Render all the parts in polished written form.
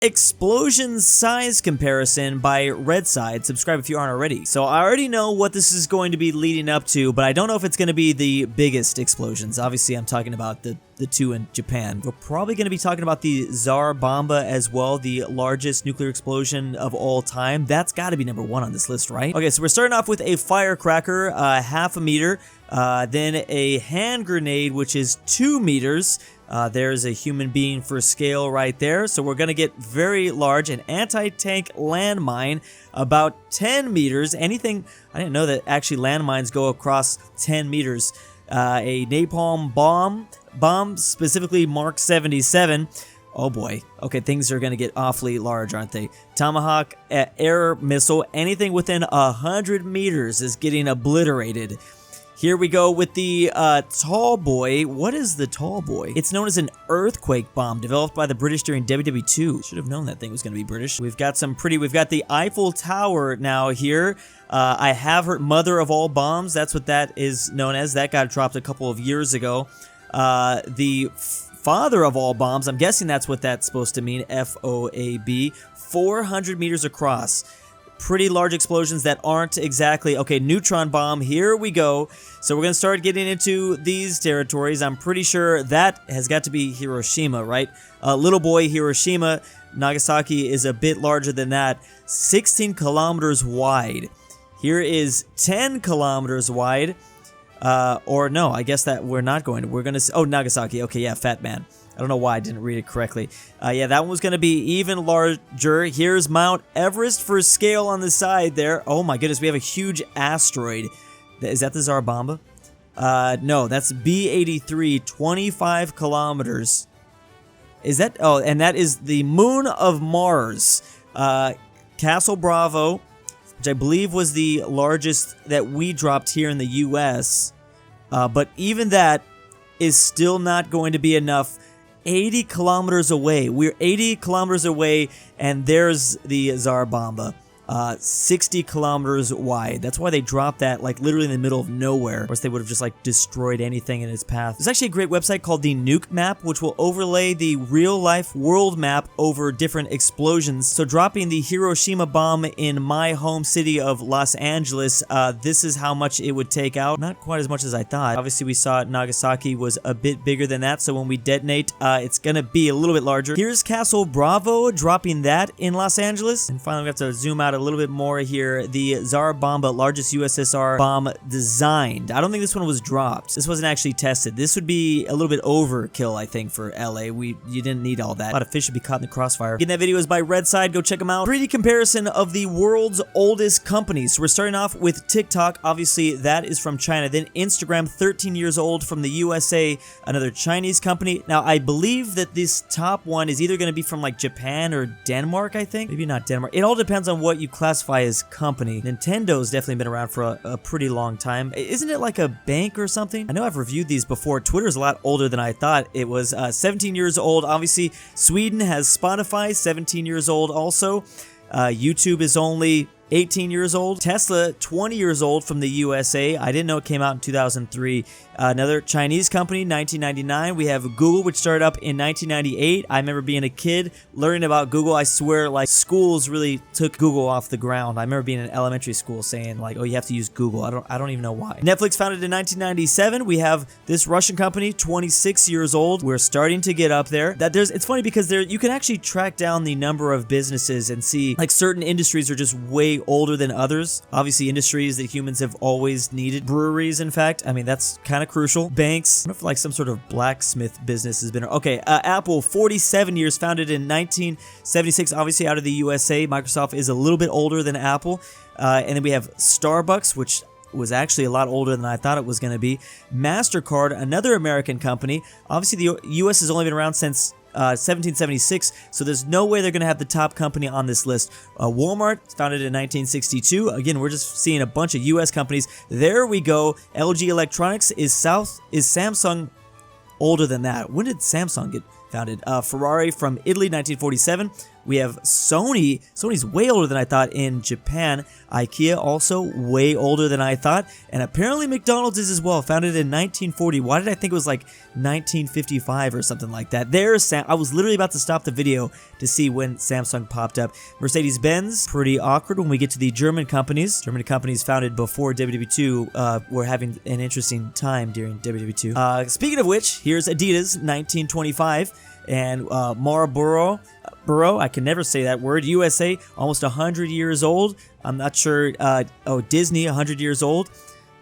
explosion size comparison by Redside. Subscribe if you aren't already. So I already know what this is going to be leading up to, but I don't know if it's going to be the biggest explosions. Obviously, I'm talking about the two in Japan. We're probably going to be talking about the Tsar Bomba as well, the largest nuclear explosion of all time. That's got to be number 1 on this list, right? Okay, so we're starting off with a firecracker, half a meter, then a hand grenade, which is 2 meters. There's a human being for scale right there. So we're going to get very large. An anti-tank landmine, about 10 meters. Anything, I didn't know that actually landmines go across 10 meters. A napalm bomb, specifically Mark 77. Oh boy. Okay, things are going to get awfully large, aren't they? Tomahawk air missile. Anything within 100 meters is getting obliterated. Here we go with the Tall Boy. What is the Tall Boy? It's known as an earthquake bomb developed by the British during WW2. Should have known that thing was going to be British. We've got the Eiffel Tower now here. I have heard Mother of All Bombs. That's what that is known as. That got dropped a couple of years ago. The Father of All Bombs, I'm guessing that's what that's supposed to mean. FOAB. 400 meters across. Pretty large explosions that aren't exactly... Okay, neutron bomb, here we go. So we're going to start getting into these territories. I'm pretty sure that has got to be Hiroshima, right? Little boy Hiroshima. Nagasaki is a bit larger than that. 16 kilometers wide. Here is 10 kilometers wide. Or no, I guess that we're not going to. We're going to... Oh, Nagasaki. Okay, yeah, Fat Man. I don't know why I didn't read it correctly. Yeah, that one was going to be even larger. Here's Mount Everest for scale on the side there. Oh my goodness, we have a huge asteroid. Is that the Tsar Bomba? No, that's B83, 25 kilometers. Is that... Oh, and that is the moon of Mars. Castle Bravo, which I believe was the largest that we dropped here in the U.S. But even that is still not going to be enough. 80 kilometers away. We're 80 kilometers away, and there's the Tsar Bomba. 60 kilometers wide. That's why they dropped that, like, literally in the middle of nowhere. Of course, they would have just, like, destroyed anything in its path. There's actually a great website called the Nuke Map, which will overlay the real-life world map over different explosions. So dropping the Hiroshima bomb in my home city of Los Angeles, this is how much it would take out. Not quite as much as I thought. Obviously, we saw Nagasaki was a bit bigger than that, so when we detonate, it's gonna be a little bit larger. Here's Castle Bravo, dropping that in Los Angeles. And finally, we have to zoom out a little bit more here. The Tsar Bomba, largest USSR bomb designed. I don't think this one was dropped. This wasn't actually tested. This would be a little bit overkill, I think, for LA. You didn't need all that. A lot of fish would be caught in the crossfire. Again, that video is by Redside. Go check them out. 3D comparison of the world's oldest companies. So we're starting off with TikTok. Obviously, that is from China. Then Instagram, 13 years old, from the USA, another Chinese company. Now, I believe that this top one is either going to be from like Japan or Denmark, I think. Maybe not Denmark. It all depends on what you classify as company. Nintendo's definitely been around for a pretty long time. Isn't it like a bank or something? I know I've reviewed these before. Twitter's a lot older than I thought it was. 17 years old. Obviously, Sweden has Spotify, 17 years old also. YouTube is only 18 years old. Tesla, 20 years old, from the USA. I didn't know it came out in 2003. Another Chinese company, 1999. We have Google, which started up in 1998. I remember being a kid, learning about Google. I swear, like, schools really took Google off the ground. I remember being in elementary school saying, like, oh, you have to use Google. I don't even know why. Netflix, founded in 1997. We have this Russian company, 26 years old. We're starting to get up there. It's funny because you can actually track down the number of businesses and see, like, certain industries are just way older than others. Obviously, industries that humans have always needed. Breweries, in fact. I mean, that's kind of crucial. Banks. I wonder if like some sort of blacksmith business has been... Okay, Apple, 47 years, founded in 1976, obviously out of the USA. Microsoft is a little bit older than Apple. And then we have Starbucks, which was actually a lot older than I thought it was going to be. MasterCard, another American company. Obviously, the US has only been around since 1776, so there's no way they're going to have the top company on this list. Walmart, founded in 1962. Again, we're just seeing a bunch of US companies. There we go. LG Electronics. Is Samsung older than that? When did Samsung get founded. Ferrari from Italy, 1947. We have Sony. Sony's way older than I thought in Japan. IKEA also way older than I thought. And apparently McDonald's is as well, founded in 1940. Why did I think it was like 1955 or something like that? There's I was literally about to stop the video to see when Samsung popped up. Mercedes-Benz, pretty awkward when we get to the German companies. German companies founded before WW2 were having an interesting time during WW2. Speaking of which, here's Adidas, 1925. And Marlboro, I can never say that word, USA, almost 100 years old. I'm not sure, Disney, 100 years old.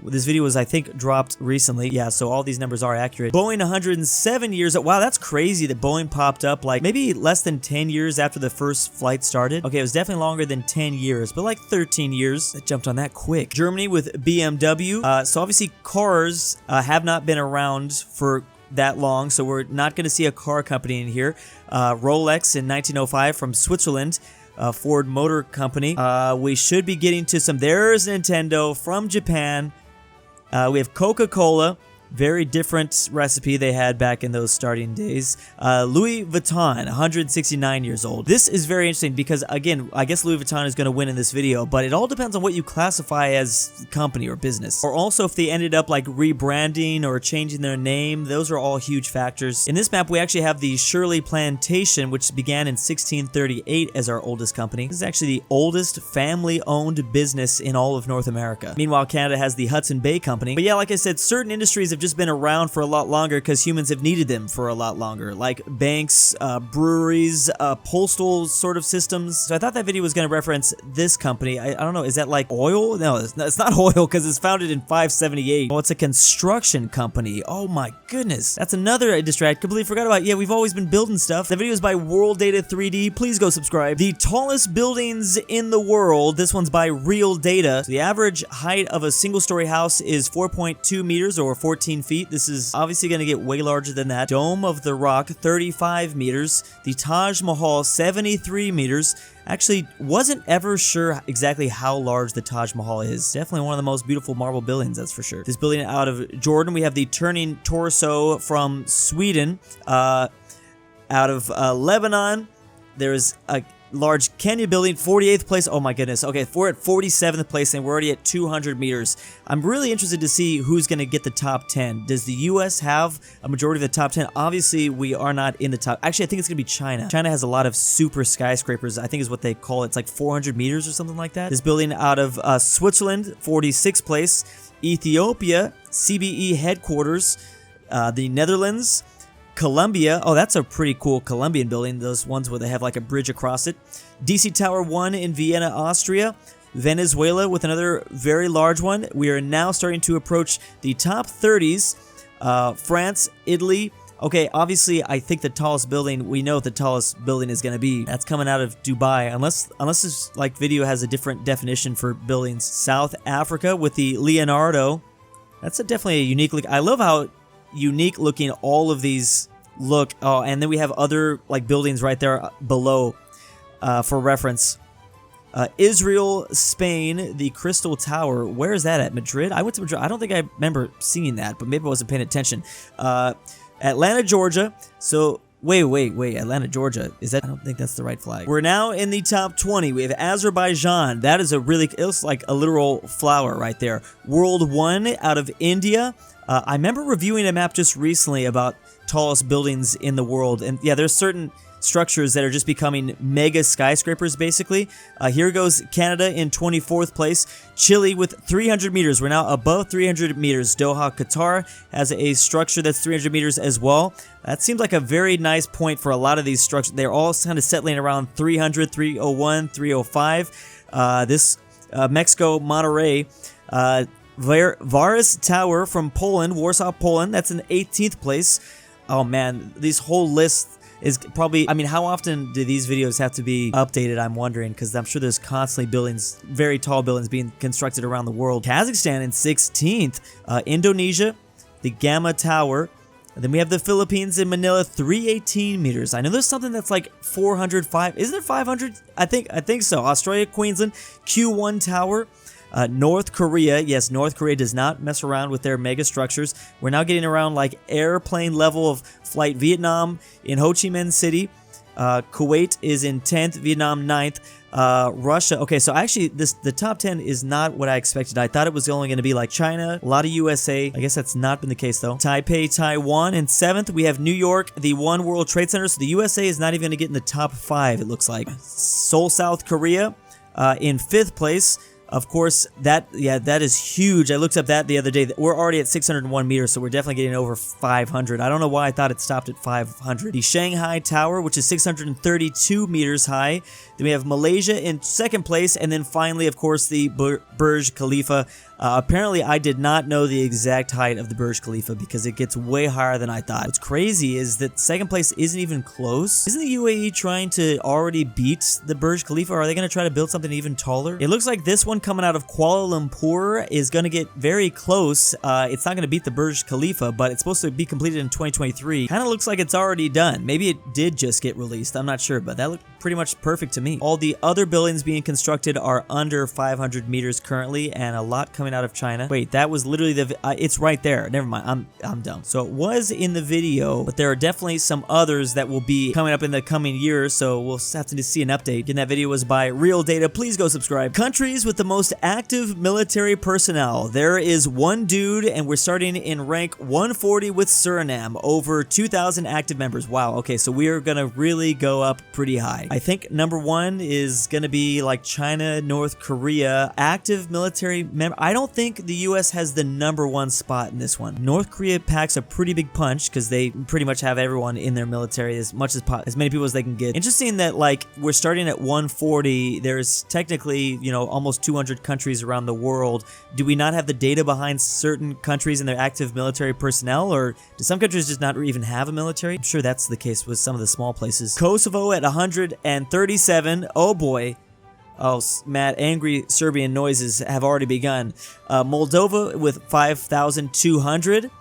This video was, I think, dropped recently. Yeah, so all these numbers are accurate. Boeing, 107 years old. Wow, that's crazy that Boeing popped up like maybe less than 10 years after the first flight started. Okay, it was definitely longer than 10 years, but like 13 years. It jumped on that quick. Germany with BMW. So obviously cars have not been around for that long, so we're not going to see a car company in here. Rolex in 1905 from Switzerland. Ford Motor Company. We should be getting to some. There's Nintendo from Japan. We have Coca-Cola. Very different recipe they had back in those starting days. Louis Vuitton, 169 years old. This is very interesting because, again, I guess Louis Vuitton is going to win in this video, but it all depends on what you classify as company or business. Or also if they ended up like rebranding or changing their name. Those are all huge factors. In this map, we actually have the Shirley Plantation, which began in 1638 as our oldest company. This is actually the oldest family-owned business in all of North America. Meanwhile, Canada has the Hudson Bay Company. But yeah, like I said, certain industries have just been around for a lot longer because humans have needed them for a lot longer, like banks, breweries, postal sort of systems. So I thought that video was going to reference this company. I don't know, is that like oil? No, it's not oil because it's founded in 578. Oh, it's a construction company. Oh my goodness. That's another industry I completely forgot about. Yeah, we've always been building stuff. The video is by World Data 3D. Please go subscribe. The tallest buildings in the world. This one's by Real Data. So the average height of a single-story house is 4.2 meters or 14 feet. This is obviously going to get way larger than that. Dome of the Rock, 35 meters. The Taj Mahal, 73 meters. Actually, wasn't ever sure exactly how large the Taj Mahal is. Definitely one of the most beautiful marble buildings, that's for sure. This building out of Jordan, we have the Turning Torso from Sweden. Out of Lebanon, there's a large Kenya building, 48th place. Oh my goodness. Okay, we're at 47th place and we're already at 200 meters. I'm really interested to see who's going to get the top 10. Does the US have a majority of the top 10? Obviously, we are not in the top. Actually, I think it's going to be China. China has a lot of super skyscrapers, I think is what they call it. It's like 400 meters or something like that. This building out of Switzerland, 46th place. Ethiopia, CBE headquarters. The Netherlands, Colombia. Oh, that's a pretty cool Colombian building. Those ones where they have like a bridge across it. DC Tower 1 in Vienna, Austria. Venezuela with another very large one. We are now starting to approach the top 30s. France, Italy. Okay, obviously, I think the tallest building, we know what the tallest building is going to be. That's coming out of Dubai, unless this like video has a different definition for buildings. South Africa with the Leonardo. That's definitely a unique look. I love how unique looking all of these look. Oh, and then we have other like buildings right there below for reference. Israel, Spain, the Crystal Tower. Where is that at? Madrid? I went to Madrid. I don't think I remember seeing that, but maybe I wasn't paying attention. Atlanta, Georgia. So wait. Atlanta, Georgia. Is that? I don't think that's the right flag. We're now in the top 20. We have Azerbaijan. That is a really, it looks like a literal flower right there. World 1 out of India. I remember reviewing a map just recently about tallest buildings in the world, and yeah, there's certain structures that are just becoming mega skyscrapers, basically. Here goes Canada in 24th place. Chile with 300 meters. We're now above 300 meters. Doha, Qatar has a structure that's 300 meters as well. That seems like a very nice point for a lot of these structures. They're all kind of settling around 300, 301, 305. Mexico, Monterrey. Varus Tower from Poland, Warsaw, Poland. That's in 18th place. Oh man, this whole list is probably, I mean, how often do these videos have to be updated? I'm wondering, because I'm sure there's constantly buildings, very tall buildings being constructed around the world. Kazakhstan in 16th. Indonesia, the Gamma Tower. And then we have the Philippines in Manila, 318 meters. I know there's something that's like 405. Isn't it 500? I think so. Australia, Queensland, Q1 Tower. North Korea, yes, North Korea does not mess around with their mega structures. We're now getting around like airplane level of flight. Vietnam in Ho Chi Minh City. Kuwait is in 10th, Vietnam 9th. Russia. Okay, so actually the top 10 is not what I expected. I thought it was only going to be like China, a lot of USA. I guess that's not been the case though. Taipei, Taiwan. In 7th, we have New York, the One World Trade Center. So the USA is not even going to get in the top 5, it looks like. Seoul, South Korea, in 5th place. Of course, that is huge. I looked up that the other day. We're already at 601 meters, so we're definitely getting over 500. I don't know why I thought it stopped at 500. The Shanghai Tower, which is 632 meters high. Then we have Malaysia in 2nd place, and then finally, of course, the Burj Khalifa. Apparently, I did not know the exact height of the Burj Khalifa because it gets way higher than I thought. What's crazy is that 2nd place isn't even close. Isn't the UAE trying to already beat the Burj Khalifa? Or are they going to try to build something even taller? It looks like this one coming out of Kuala Lumpur is going to get very close. It's not going to beat the Burj Khalifa, but it's supposed to be completed in 2023. Kind of looks like it's already done. Maybe it did just get released. I'm not sure, but that looked pretty much perfect to me. All the other buildings being constructed are under 500 meters currently, and a lot coming out of China. Wait, that was literally the it's right there. Never mind, I'm dumb. So it was in the video, but there are definitely some others that will be coming up in the coming years, so we'll have to see an update. Again, that video was by Real Data. Please go subscribe. Countries with the most active military personnel. There is one dude, and we're starting in rank 140 with Suriname, over 2,000 active members. Wow, okay, so we are gonna really go up pretty high. I think number 1 is gonna be like China, North Korea, active military member. I don't think the US has the number 1 spot in this one. North Korea packs a pretty big punch because they pretty much have everyone in their military, as many people as they can get. Interesting that like we're starting at 140. There's technically, you know, almost 200 countries around the world. Do we not have the data behind certain countries and their active military personnel, or do some countries just not even have a military? I'm sure that's the case with some of the small places. Kosovo at 137. Oh boy. Oh, Matt, angry Serbian noises have already begun. Moldova with 5,200.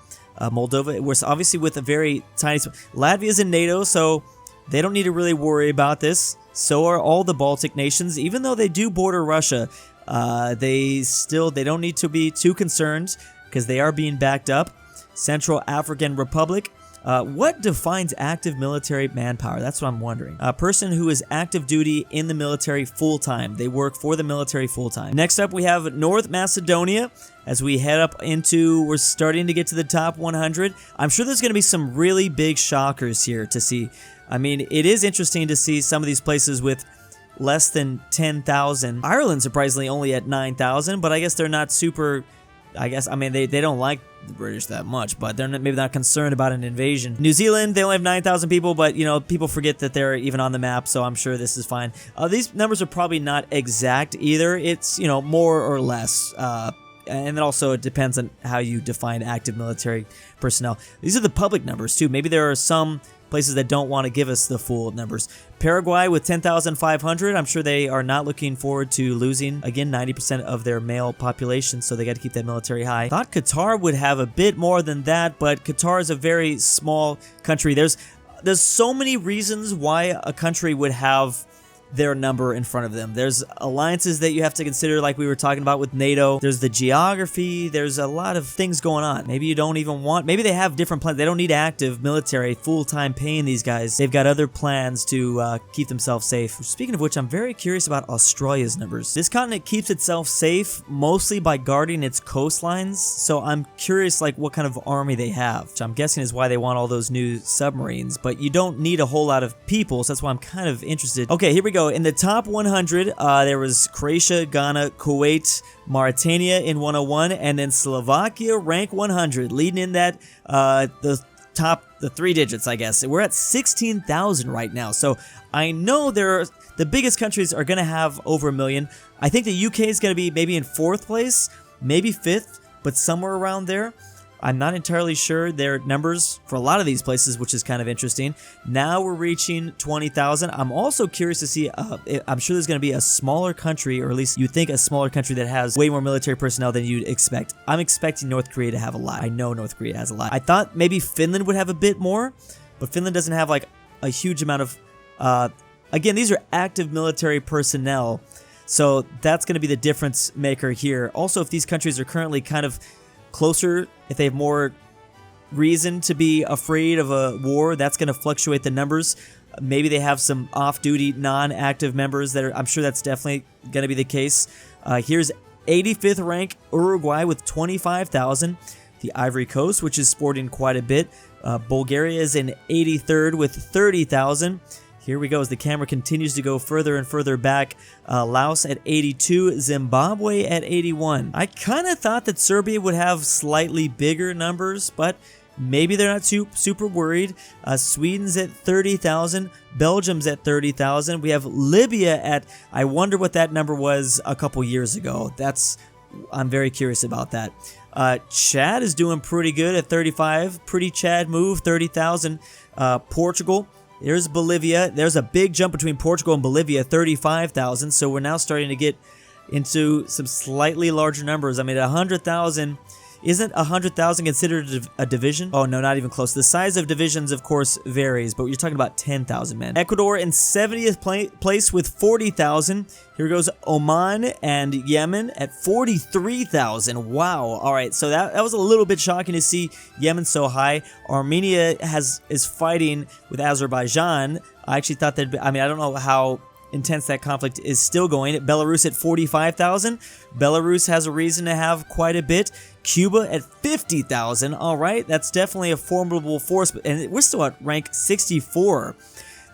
Moldova, we're obviously with a very tiny... Latvia's in NATO, so they don't need to really worry about this. So are all the Baltic nations. Even though they do border Russia, they don't need to be too concerned because they are being backed up. Central African Republic. What defines active military manpower? That's what I'm wondering. A person who is active duty in the military full-time. They work for the military full-time. Next up, we have North Macedonia. As we head up into, we're starting to get to the top 100. I'm sure there's going to be some really big shockers here to see. I mean, it is interesting to see some of these places with less than 10,000. Ireland, surprisingly, only at 9,000, but I guess they're not super... I mean, they don't like the British that much, but they're maybe not concerned about an invasion. New Zealand, they only have 9,000 people, but, you know, people forget that they're even on the map, so I'm sure this is fine. These numbers are probably not exact either. It's, you know, more or less, and then also it depends on how you define active military personnel. These are the public numbers, too. Maybe there are some places that don't want to give us the full numbers. Paraguay with 10,500. I'm sure they are not looking forward to losing, again, 90% of their male population, so they got to keep that military high. Thought Qatar would have a bit more than that, but Qatar is a very small country. There's so many reasons why a country would have their number in front of them. There's alliances that you have to consider, like we were talking about with NATO. There's the geography. There's a lot of things going on. Maybe you don't even want... Maybe they have different plans. They don't need active military full-time paying these guys. They've got other plans to keep themselves safe. Speaking of which, I'm very curious about Australia's numbers. This continent keeps itself safe mostly by guarding its coastlines, so I'm curious like what kind of army they have, which I'm guessing is why they want all those new submarines, but you don't need a whole lot of people, so that's why I'm kind of interested. Okay, here we go. In the top 100, there was Croatia, Ghana, Kuwait, Mauritania in 101, and then Slovakia rank 100, leading in that the 3 digits, I guess. We're at 16,000 right now, so I know the biggest countries are going to have over 1 million. I think the UK is going to be maybe in 4th place, maybe 5th, but somewhere around there. I'm not entirely sure their numbers for a lot of these places, which is kind of interesting. Now we're reaching 20,000. I'm also curious to see, I'm sure there's going to be a smaller country, or at least you think a smaller country that has way more military personnel than you'd expect. I'm expecting North Korea to have a lot. I know North Korea has a lot. I thought maybe Finland would have a bit more, but Finland doesn't have like a huge amount of, again, these are active military personnel. So that's going to be the difference maker here. Also, if these countries are currently kind of closer, if they have more reason to be afraid of a war, that's going to fluctuate the numbers. Maybe they have some off-duty, non-active members that are, I'm sure that's definitely going to be the case. Here's 85th rank Uruguay with 25,000. The Ivory Coast, which is sporting quite a bit. Bulgaria is in 83rd with 30,000. Here we go as the camera continues to go further and further back. Laos at 82, Zimbabwe at 81. I kind of thought that Serbia would have slightly bigger numbers, but maybe they're not super worried. Sweden's at 30,000. Belgium's at 30,000. We have Libya at, I wonder what that number was a couple years ago. I'm very curious about that. Chad is doing pretty good at 35. Pretty Chad move, 30,000. Portugal, there's Bolivia. There's a big jump between Portugal and Bolivia, 35,000. So we're now starting to get into some slightly larger numbers. I mean, 100,000. Isn't 100,000 considered a division? Oh, no, not even close. The size of divisions, of course, varies, but you're talking about 10,000 men. Ecuador in 70th place with 40,000. Here goes Oman and Yemen at 43,000. Wow. All right, so that was a little bit shocking to see Yemen so high. Armenia is fighting with Azerbaijan. I actually thought that, I mean, I don't know how intense that conflict is still going. Belarus at 45,000. Belarus has a reason to have quite a bit. Cuba at 50,000. All right, that's definitely a formidable force, and we're still at rank 64.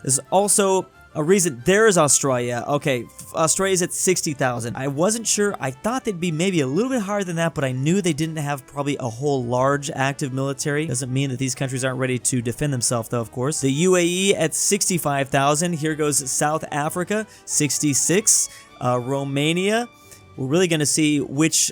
There's also a reason. There's Australia. Okay, Australia's at 60,000. I wasn't sure. I thought they'd be maybe a little bit higher than that, but I knew they didn't have probably a whole large active military. Doesn't mean that these countries aren't ready to defend themselves, though, of course. The UAE at 65,000. Here goes South Africa, 66. Romania. We're really going to see which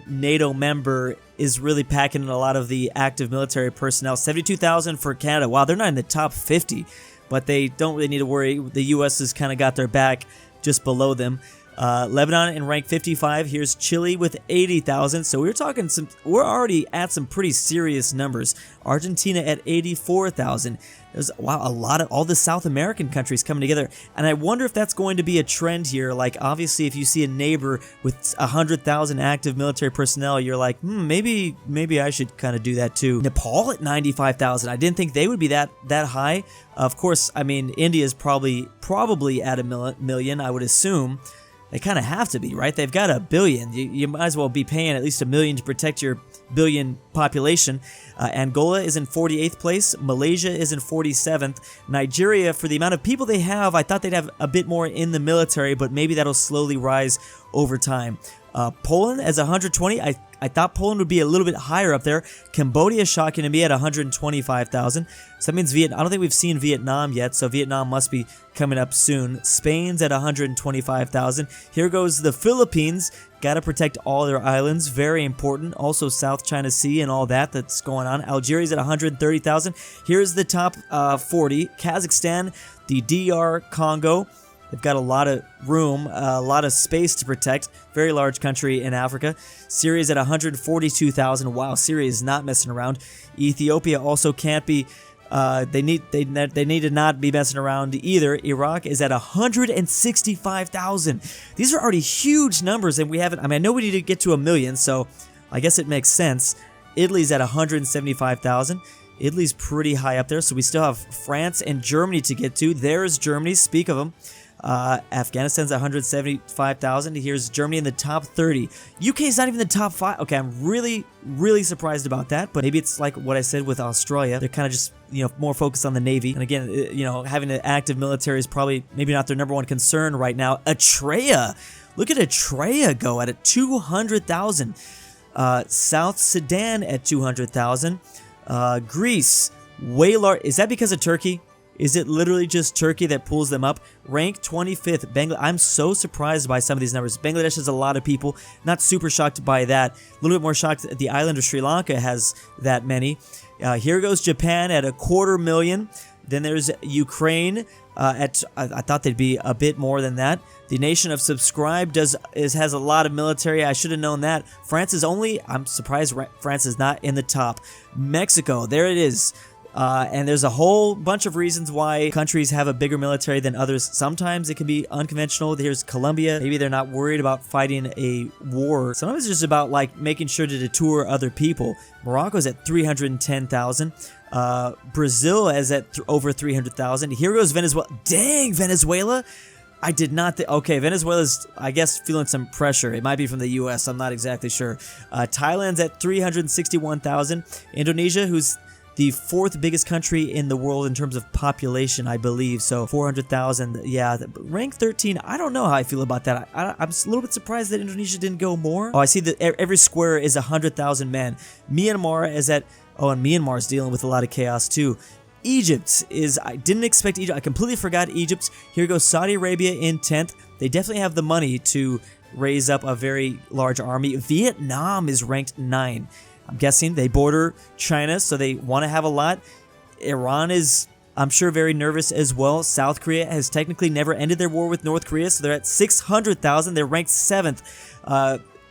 NATO member is really packing in a lot of the active military personnel. 72,000 for Canada. Wow, they're not in the top 50, but they don't really need to worry. The U.S. has kind of got their back just below them. Lebanon in rank 55. Here's Chile with 80,000. So we're already at some pretty serious numbers. Argentina at 84,000. There's, wow, a lot of all the South American countries coming together. And I wonder if that's going to be a trend here. Like, obviously, if you see a neighbor with 100,000 active military personnel, you're like, maybe I should kind of do that too. Nepal at 95,000. I didn't think they would be that high. Of course, I mean, India is probably at a million, I would assume. They kind of have to be, right? They've got 1 billion. You might as well be paying at least 1 million to protect your billion population. Angola is in 48th place. Malaysia is in 47th. Nigeria, for the amount of people they have, I thought they'd have a bit more in the military, but maybe that'll slowly rise over time. Poland as 120. I thought Poland would be a little bit higher up there. Cambodia is shocking to me at 125,000. So that means I don't think we've seen Vietnam yet, so Vietnam must be coming up soon. Spain's at 125,000. Here goes the Philippines. Got to protect all their islands. Very important. Also South China Sea and all that's going on. Algeria's at 130,000. Here's the top 40. Kazakhstan, the DR Congo. They've got a lot of room, a lot of space to protect. Very large country in Africa. Syria's at 142,000. Wow, Syria is not messing around. Ethiopia also can't be. They need to not be messing around either. Iraq is at 165,000. These are already huge numbers, and we haven't. I mean, I know we need to get to 1 million, so I guess it makes sense. Italy's at 175,000. Italy's pretty high up there, so we still have France and Germany to get to. There's Germany. Speak of them. Afghanistan's 175,000. Here's Germany in the top 30. UK's not even in the top 5. Okay, I'm really surprised about that, but maybe it's like what I said with Australia. They're kind of just, more focused on the Navy. And again, having an active military is probably maybe not their number one concern right now. Eritrea. Look at Eritrea go at 200,000. South Sudan at 200,000. Greece, way large. Is that because of Turkey? Is it literally just Turkey that pulls them up? Rank 25th. I'm so surprised by some of these numbers. Bangladesh has a lot of people. Not super shocked by that. A little bit more shocked that the island of Sri Lanka has that many. Here goes Japan at 250,000. Then there's Ukraine I thought they'd be a bit more than that. The nation of Subscribe has a lot of military. I should have known that. France is I'm surprised France is not in the top. Mexico, there it is. And there's a whole bunch of reasons why countries have a bigger military than others. Sometimes it can be unconventional. There's Colombia. Maybe they're not worried about fighting a war. Sometimes it's just about like making sure to deter other people. Morocco's at 310,000. Brazil is at over 300,000. Here goes Venezuela. Dang, Venezuela. I did not think. Okay, Venezuela's, I guess, feeling some pressure. It might be from the U.S. I'm not exactly sure. Thailand's at 361,000. Indonesia, who's the 4th biggest country in the world in terms of population, I believe. So 400,000. Yeah, rank 13. I don't know how I feel about that. I'm a little bit surprised that Indonesia didn't go more. Oh, I see that every square is 100,000 men. Myanmar is at. Oh, and Myanmar's dealing with a lot of chaos too. Egypt is, I didn't expect Egypt. I completely forgot Egypt. Here goes Saudi Arabia in 10th. They definitely have the money to raise up a very large army. Vietnam is ranked 9. I'm guessing they border China, so they want to have a lot. Iran is, I'm sure, very nervous as well. South Korea has technically never ended their war with North Korea, so they're at 600,000. They're ranked 7th.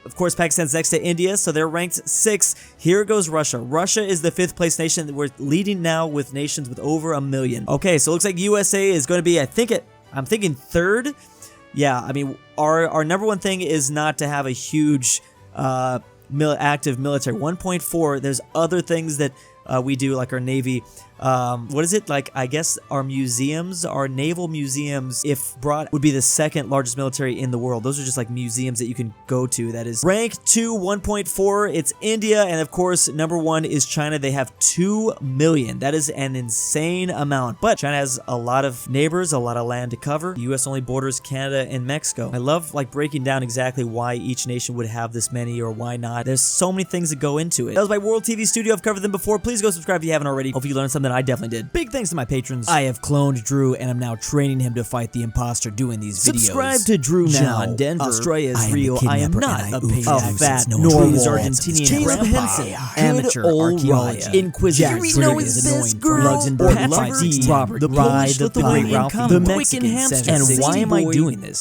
Of course, Pakistan's next to India, so they're ranked 6th. Here goes Russia. Russia is the 5th place nation. We're leading now with nations with over 1 million. Okay, so it looks like USA is going to be, I'm thinking 3rd. Yeah, I mean, our number one thing is not to have a huge active military. 1.4, there's other things that we do, like our Navy. What is it? Like, I guess our museums, our naval museums, if brought, would be the 2nd largest military in the world. Those are just like museums that you can go to. That is rank 2, 1.4. It's India. And of course, number 1 is China. They have 2 million. That is an insane amount. But China has a lot of neighbors, a lot of land to cover. The US only borders Canada and Mexico. I love like breaking down exactly why each nation would have this many or why not. There's so many things that go into it. That was my World TV Studio. I've covered them before. Please go subscribe if you haven't already. Hope you learned something I definitely did. Big thanks to my patrons. I have cloned Drew and I'm now training him to fight the imposter doing these videos. Subscribe to Drew now. John Denver. Australia is real. I am not a fat normal Argentinian grandpa. Amateur archaeology. Inquisitor. KirinoIsBestGirl. Luxembourg Lover. Robert. The Polish-Lithuanian Commonwealth. The Twickenhamster. And why am I doing this?